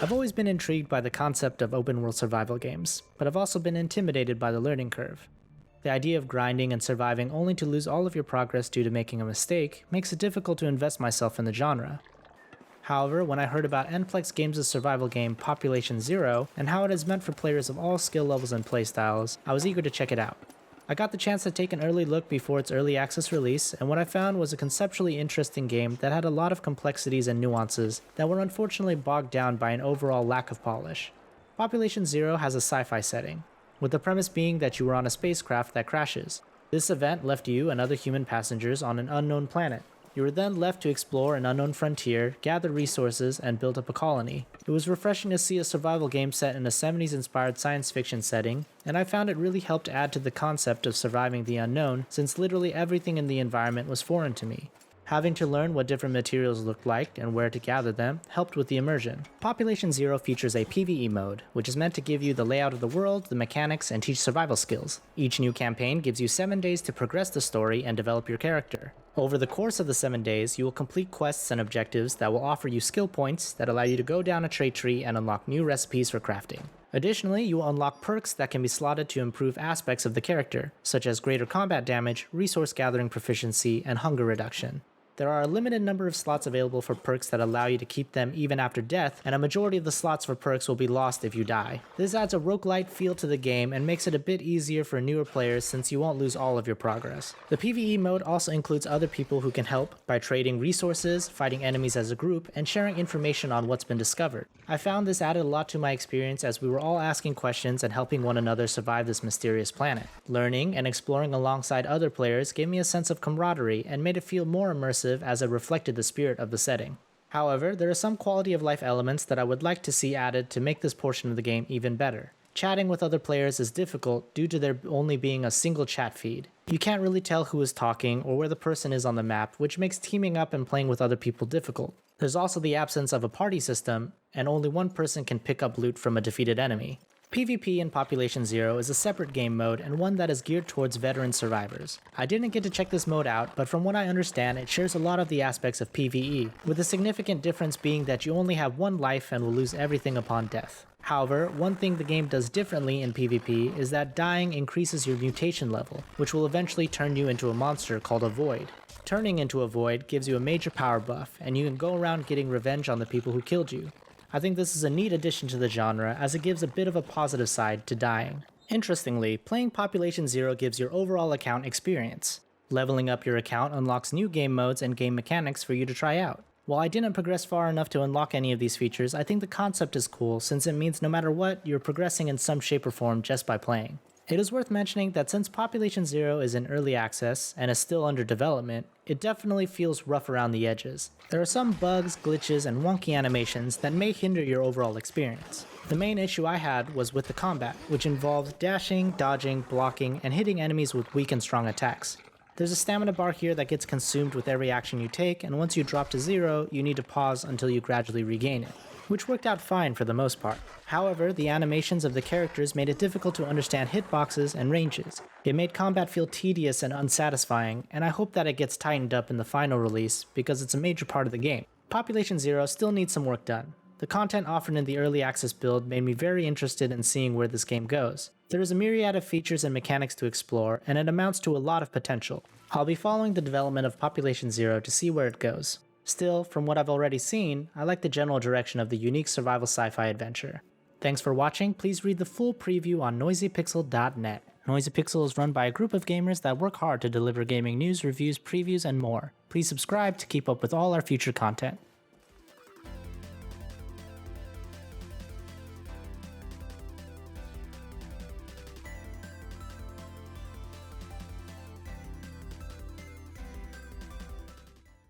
I've always been intrigued by the concept of open-world survival games, but I've also been intimidated by the learning curve. The idea of grinding and surviving only to lose all of your progress due to making a mistake makes it difficult to invest myself in the genre. However, when I heard about Nplex Games' survival game Population Zero and how it is meant for players of all skill levels and playstyles, I was eager to check it out. I got the chance to take an early look before its early access release, and what I found was a conceptually interesting game that had a lot of complexities and nuances that were unfortunately bogged down by an overall lack of polish. Population Zero has a sci-fi setting, with the premise being that you were on a spacecraft that crashes. This event left you and other human passengers on an unknown planet. You were then left to explore an unknown frontier, gather resources, and build up a colony. It was refreshing to see a survival game set in a 70s inspired science fiction setting, and I found it really helped add to the concept of surviving the unknown, since literally everything in the environment was foreign to me. Having to learn what different materials looked like and where to gather them helped with the immersion. Population Zero features a Pve mode, which is meant to give you the layout of the world, the mechanics, and teach survival skills. Each new campaign gives you 7 days to progress the story and develop your character. Over the course of the 7 days, you will complete quests and objectives that will offer you skill points that allow you to go down a trait tree and unlock new recipes for crafting. Additionally, you will unlock perks that can be slotted to improve aspects of the character, such as greater combat damage, resource gathering proficiency, and hunger reduction. There are a limited number of slots available for perks that allow you to keep them even after death, and a majority of the slots for perks will be lost if you die. This adds a roguelite feel to the game and makes it a bit easier for newer players since you won't lose all of your progress. The PvE mode also includes other people who can help by trading resources, fighting enemies as a group, and sharing information on what's been discovered. I found this added a lot to my experience as we were all asking questions and helping one another survive this mysterious planet. Learning and exploring alongside other players gave me a sense of camaraderie and made it feel more immersive as it reflected the spirit of the setting. However, there are some quality of life elements that I would like to see added to make this portion of the game even better. Chatting with other players is difficult due to there only being a single chat feed. You can't really tell who is talking or where the person is on the map, which makes teaming up and playing with other people difficult. There's also the absence of a party system, and only one person can pick up loot from a defeated enemy. PvP in Population Zero is a separate game mode and one that is geared towards veteran survivors. I didn't get to check this mode out, but from what I understand, it shares a lot of the aspects of PvE, with a significant difference being that you only have one life and will lose everything upon death. However, one thing the game does differently in PvP is that dying increases your mutation level, which will eventually turn you into a monster called a Void. Turning into a Void gives you a major power buff, and you can go around getting revenge on the people who killed you. I think this is a neat addition to the genre as it gives a bit of a positive side to dying. Interestingly, playing Population Zero gives your overall account experience. Leveling up your account unlocks new game modes and game mechanics for you to try out. While I didn't progress far enough to unlock any of these features, I think the concept is cool since it means no matter what, you're progressing in some shape or form just by playing. It is worth mentioning that since Population Zero is in early access and is still under development, it definitely feels rough around the edges. There are some bugs, glitches, and wonky animations that may hinder your overall experience. The main issue I had was with the combat, which involved dashing, dodging, blocking, and hitting enemies with weak and strong attacks. There's a stamina bar here that gets consumed with every action you take, and once you drop to 0, you need to pause until you gradually regain it, which worked out fine for the most part. However, the animations of the characters made it difficult to understand hitboxes and ranges. It made combat feel tedious and unsatisfying, and I hope that it gets tightened up in the final release because it's a major part of the game. Population Zero still needs some work done. The content offered in the early access build made me very interested in seeing where this game goes. There is a myriad of features and mechanics to explore, and it amounts to a lot of potential. I'll be following the development of Population Zero to see where it goes. Still, from what I've already seen, I like the general direction of the unique survival sci-fi adventure. Thanks for watching. Please read the full preview on noisypixel.net. NoisyPixel is run by a group of gamers that work hard to deliver gaming news, reviews, previews, and more. Please subscribe to keep up with all our future content.